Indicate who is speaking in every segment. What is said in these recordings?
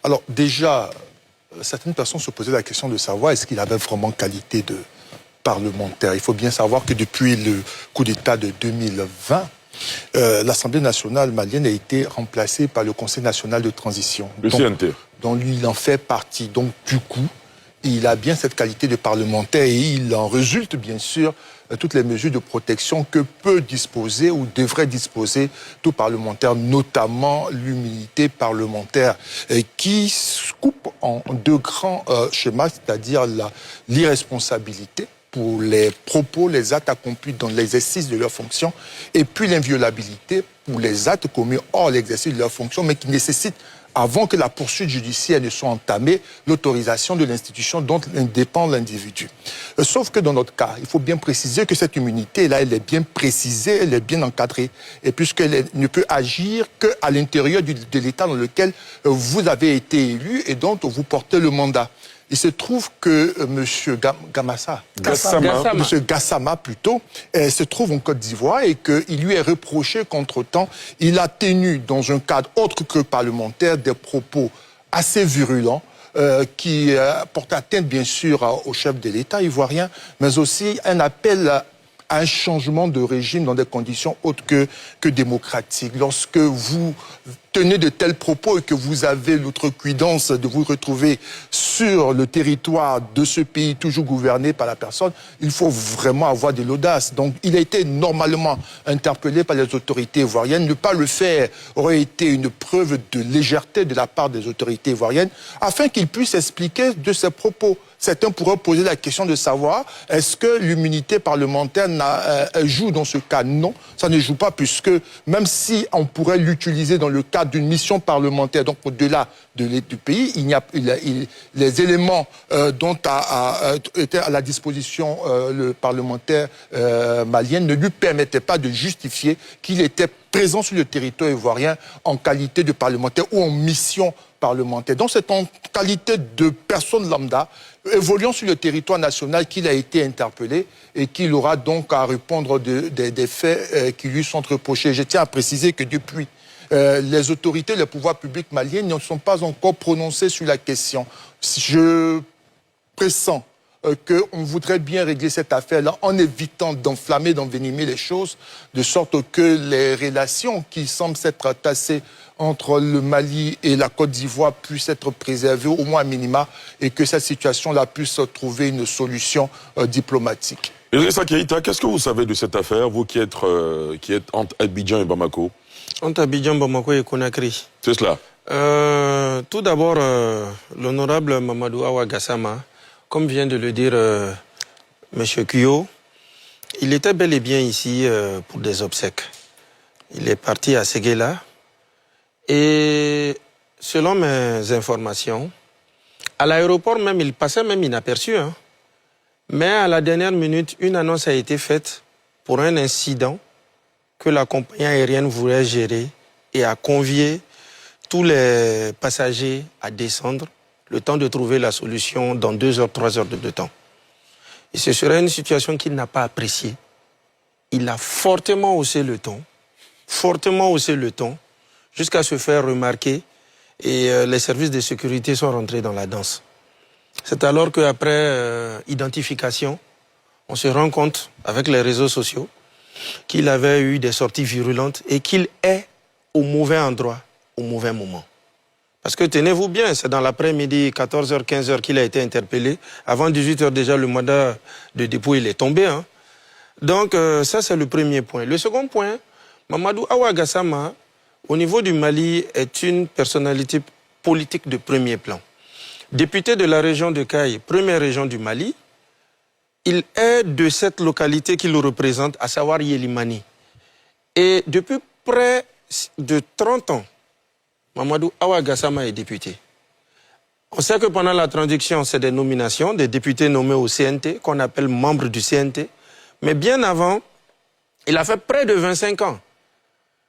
Speaker 1: Alors déjà, certaines personnes se posaient la question de savoir est-ce qu'il avait vraiment qualité de parlementaire. Il faut bien savoir que depuis le coup d'État de 2020, l'Assemblée nationale malienne a été remplacée par le Conseil national de transition.
Speaker 2: Le CNT.
Speaker 1: Donc lui, il en fait partie. Donc du coup, il a bien cette qualité de parlementaire et il en résulte bien sûr toutes les mesures de protection que peut disposer ou devrait disposer tout parlementaire, notamment l'immunité parlementaire qui se coupe en deux grands schémas, c'est-à-dire l'irresponsabilité pour les propos, les actes accomplis dans l'exercice de leurs fonctions, et puis l'inviolabilité pour les actes commis hors l'exercice de leurs fonctions, mais qui nécessitent, avant que la poursuite judiciaire ne soit entamée, l'autorisation de l'institution dont dépend l'individu. Sauf que dans notre cas, il faut bien préciser que cette immunité-là, elle est bien précisée, elle est bien encadrée, et puisqu'elle ne peut agir qu'à l'intérieur de l'État dans lequel vous avez été élu et dont vous portez le mandat. Il se trouve que M. Gassama plutôt, se trouve en Côte d'Ivoire et qu'il lui est reproché qu'entre-temps, il a tenu dans un cadre autre que parlementaire des propos assez virulents qui portent atteinte bien sûr au chef de l'État ivoirien, mais aussi un appel à un changement de régime dans des conditions autres que démocratiques. Lorsque vous tenez de tels propos et que vous avez l'outrecuidance de vous retrouver sur le territoire de ce pays toujours gouverné par la personne, il faut vraiment avoir de l'audace. Donc il a été normalement interpellé par les autorités ivoiriennes. Ne pas le faire aurait été une preuve de légèreté de la part des autorités ivoiriennes afin qu'il puisse expliquer de ses propos. Certains pourraient poser la question de savoir est-ce que l'immunité parlementaire joue dans ce cas? Non, ça ne joue pas puisque même si on pourrait l'utiliser dans le cadre d'une mission parlementaire, donc au-delà du pays, les éléments dont était à la disposition le parlementaire malien ne lui permettaient pas de justifier qu'il était présent sur le territoire ivoirien en qualité de parlementaire ou en mission parlementaire. Donc c'est en qualité de personne lambda évoluant sur le territoire national qu'il a été interpellé et qu'il aura donc à répondre des faits qui lui sont reprochés. Je tiens à préciser que depuis les autorités, les pouvoirs publics maliens ne sont pas encore prononcés sur la question. Je pressens qu'on voudrait bien régler cette affaire-là en évitant d'enflammer, d'envenimer les choses, de sorte que les relations qui semblent s'être tassées entre le Mali et la Côte d'Ivoire puissent être préservées, au moins à minima, et que cette situation-là puisse trouver une solution diplomatique.
Speaker 2: Idrissa Keïta, qu'est-ce que vous savez de cette affaire, vous qui êtes entre Abidjan et Bamako?
Speaker 3: Entre Abidjan, Bamako et Conakry.
Speaker 2: C'est cela.
Speaker 3: Tout d'abord, l'honorable Mamadou Awa Gassama, comme vient de le dire M. Kuyo, il était bel et bien ici pour des obsèques. Il est parti à Séguéla et selon mes informations, à l'aéroport même, il passait même inaperçu. Hein. Mais à la dernière minute, une annonce a été faite pour un incident que la compagnie aérienne voulait gérer et a convié tous les passagers à descendre le temps de trouver la solution dans 2 heures, 3 heures de temps. Et ce serait une situation qu'il n'a pas appréciée. Il a fortement haussé le ton, jusqu'à se faire remarquer et les services de sécurité sont rentrés dans la danse. C'est alors qu'après identification, on se rend compte, avec les réseaux sociaux, qu'il avait eu des sorties virulentes et qu'il est au mauvais endroit, au mauvais moment. Parce que tenez-vous bien, c'est dans l'après-midi, 14h, 15h qu'il a été interpellé. Avant 18h déjà, le mandat de dépôt, il est tombé. Hein. Donc ça, c'est le premier point. Le second point, Mamadou Awa Gassama, au niveau du Mali, est une personnalité politique de premier plan. Député de la région de Kaï, première région du Mali, il est de cette localité qu'il représente, à savoir Yelimani. Et depuis près de 30 ans, Mamadou Awa Gassama est député. On sait que pendant la transition, c'est des nominations, des députés nommés au CNT, qu'on appelle membres du CNT. Mais bien avant, il a fait près de 25 ans,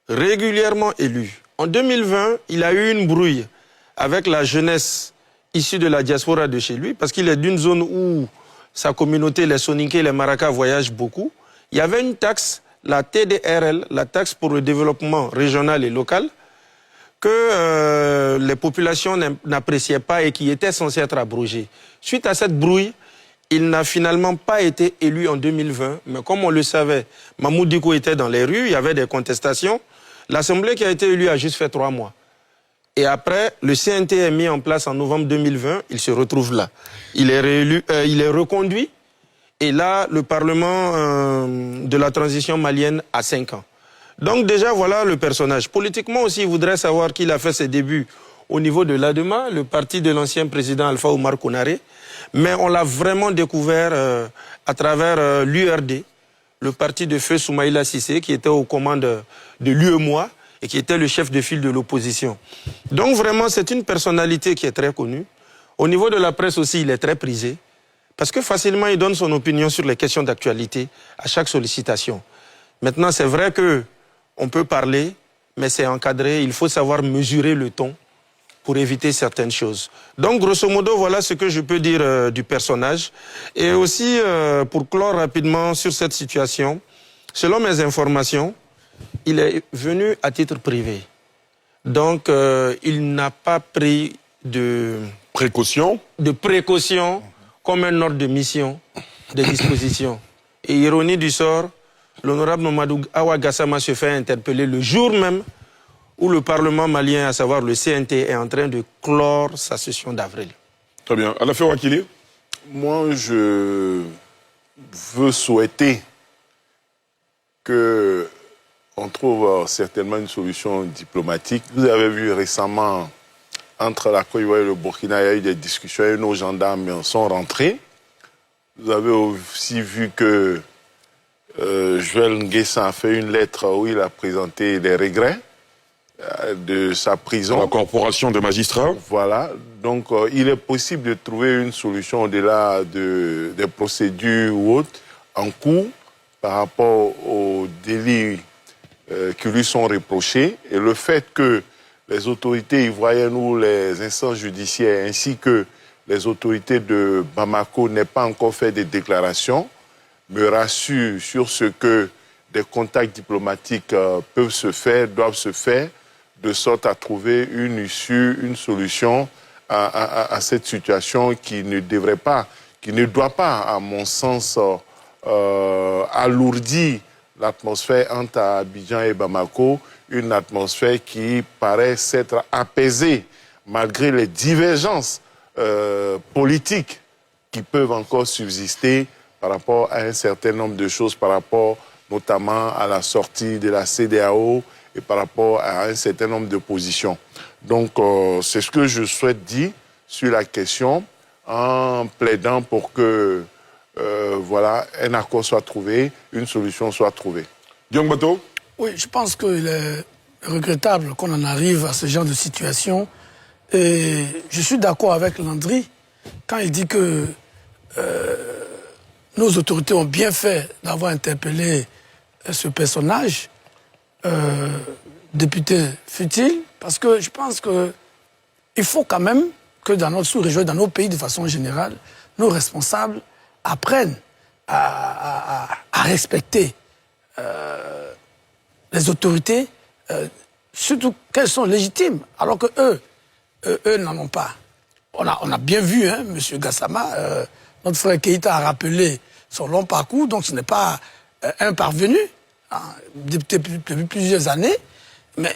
Speaker 3: régulièrement élu. En 2020, il a eu une brouille avec la jeunesse issue de la diaspora de chez lui, parce qu'il est d'une zone où sa communauté, les Soninké, les Maracas, voyagent beaucoup. Il y avait une taxe, la TDRL, la taxe pour le développement régional et local, que les populations n'appréciaient pas et qui était censé être abrogé. Suite à cette brouille, il n'a finalement pas été élu en 2020, mais comme on le savait, Mahmoud Dicko était dans les rues, il y avait des contestations. L'Assemblée qui a été élue a juste fait 3 mois. Et après, le CNT est mis en place en novembre 2020, il se retrouve là. Il est réélu, il est reconduit, et là, le Parlement de la transition malienne a 5 ans. Donc déjà, voilà le personnage. Politiquement aussi, il voudrait savoir qu'il a fait ses débuts au niveau de l'ADEMA, le parti de l'ancien président Alpha Oumar Konaré. Mais on l'a vraiment découvert à travers l'URD, le parti de feu Soumaïla Cissé, qui était aux commandes de l'UEMOA et qui était le chef de file de l'opposition. Donc vraiment, c'est une personnalité qui est très connue. Au niveau de la presse aussi, il est très prisé, parce que facilement, il donne son opinion sur les questions d'actualité à chaque sollicitation. Maintenant, c'est vrai que on peut parler, mais c'est encadré, il faut savoir mesurer le ton pour éviter certaines choses. Donc, grosso modo, voilà ce que je peux dire du personnage. Et aussi, pour clore rapidement sur cette situation, selon mes informations, il est venu à titre privé. Donc, il n'a pas pris de
Speaker 2: précaution
Speaker 3: comme un ordre de mission, de disposition. Et ironie du sort, l'honorable Mamadou Awa Gassama se fait interpeller le jour même où le Parlement malien, à savoir le CNT, est en train de clore sa session d'avril.
Speaker 2: Très bien. Alafé Ouakili?
Speaker 4: Moi, je veux souhaiter qu'on trouve certainement une solution diplomatique. Vous avez vu récemment, entre la Côte d'Ivoire et le Burkina, il y a eu des discussions et nos gendarmes sont rentrés. Vous avez aussi vu que Joël Nguessan a fait une lettre où il a présenté des regrets de sa prison.
Speaker 2: La corporation des magistrats.
Speaker 4: Voilà. Donc, il est possible de trouver une solution au-delà des procédures ou autres en cours par rapport aux délits qui lui sont reprochés. Et le fait que les autorités ivoiriennes ou les instances judiciaires ainsi que les autorités de Bamako n'aient pas encore fait des déclarations me rassure sur ce que des contacts diplomatiques peuvent se faire, doivent se faire, de sorte à trouver une issue, une solution à cette situation qui ne devrait pas, qui ne doit pas, à mon sens, alourdir l'atmosphère entre Abidjan et Bamako, une atmosphère qui paraît s'être apaisée malgré les divergences politiques qui peuvent encore subsister par rapport à un certain nombre de choses, par rapport notamment à la sortie de la CEDEAO et par rapport à un certain nombre de positions. Donc, c'est ce que je souhaite dire sur la question en plaidant pour que voilà, un accord soit trouvé, une solution soit trouvée.
Speaker 2: Diong Bato?
Speaker 5: Oui, je pense qu'il est regrettable qu'on en arrive à ce genre de situation. Et je suis d'accord avec Landry quand il dit que nos autorités ont bien fait d'avoir interpellé ce personnage, député fut-il, parce que je pense qu'il faut quand même que dans notre sous-région, dans nos pays de façon générale, nos responsables apprennent à respecter les autorités, surtout qu'elles sont légitimes, alors que eux n'en ont pas. On a bien vu, hein, M. Gassama, notre frère Keïta a rappelé son long parcours, donc ce n'est pas un parvenu, hein, depuis plusieurs années, mais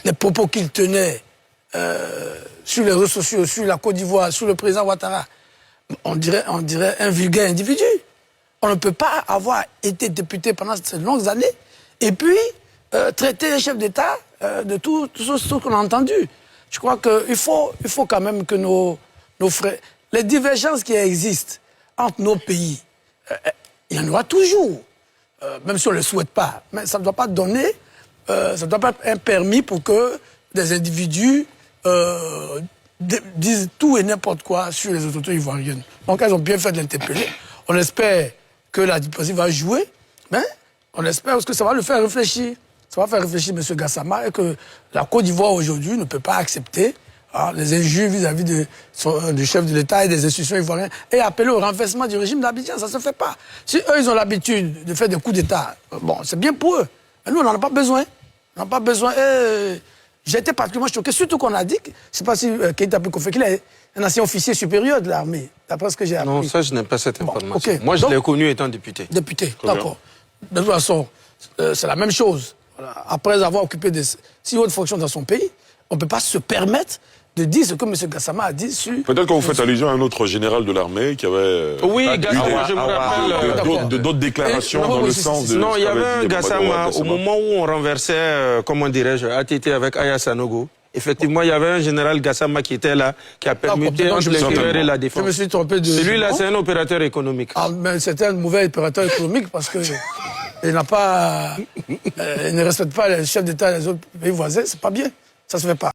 Speaker 5: les propos qu'il tenait sur les réseaux sociaux, sur la Côte d'Ivoire, sur le président Ouattara, on dirait un vulgaire individu. On ne peut pas avoir été député pendant ces longues années et puis traiter les chefs d'État de tout ce qu'on a entendu. Je crois qu'il faut quand même que nos frères... Les divergences qui existent entre nos pays, il y en aura toujours, même si on ne le souhaite pas. Mais ça ne doit pas donner, ça ne doit pas être un permis pour que des individus disent tout et n'importe quoi sur les autorités ivoiriennes. Donc elles ont bien fait de l'interpeller. On espère que la diplomatie va jouer, mais on espère parce que ça va le faire réfléchir. Ça va faire réfléchir M. Gassama et que la Côte d'Ivoire aujourd'hui ne peut pas accepter les injures vis-à-vis du chef de l'État et des institutions ivoiriennes et appeler au renversement du régime d'Abidjan. Ça ne se fait pas. Si eux, ils ont l'habitude de faire des coups d'État, bon, c'est bien pour eux. Mais nous, on n'en a pas besoin. On n'en a pas besoin. Et j'ai été particulièrement choqué, surtout qu'on a dit, je ne sais pas si Keïta peut confirmer, qu'il est un ancien officier supérieur de l'armée, d'après ce que j'ai appris.
Speaker 3: Non, ça, je n'ai pas cette information.
Speaker 5: ok.
Speaker 3: Moi, je
Speaker 5: Donc-
Speaker 3: l'ai connu étant député.
Speaker 5: Député, d'accord. De toute façon, c'est la même chose. Voilà. Après avoir occupé des si hautes fonctions dans son pays, on ne peut pas se permettre de dire ce que M. Gassama a dit sur...
Speaker 2: Peut-être que vous faites allusion à un autre général de l'armée qui avait
Speaker 3: Oui,
Speaker 2: eu
Speaker 3: Gassama, je me rappelle.
Speaker 5: d'accord.
Speaker 2: d'autres déclarations
Speaker 5: Et-
Speaker 2: dans
Speaker 5: oui,
Speaker 2: le
Speaker 5: si,
Speaker 2: sens
Speaker 5: si, si.
Speaker 2: de...
Speaker 3: Non,
Speaker 2: ce
Speaker 3: il y avait
Speaker 2: qu'avait
Speaker 3: un
Speaker 2: dit Mamadou
Speaker 3: Gassama, au
Speaker 2: Gassama.
Speaker 3: moment où on renversait, comment dirais-je, ATT avec Aya Sanogo. Effectivement, il y avait un général Gassama qui était là, qui a permis
Speaker 5: D'accord,
Speaker 3: entre
Speaker 5: je me suis-
Speaker 3: l'intérieur et la
Speaker 5: Je me
Speaker 3: défense.
Speaker 5: suis trompé de...
Speaker 3: Celui-là,
Speaker 5: Non.
Speaker 3: c'est un opérateur économique.
Speaker 5: Ah, mais c'était un mauvais opérateur économique parce que il n'a pas, il ne respecte pas les chefs d'État des autres pays voisins, c'est pas bien, ça se fait pas.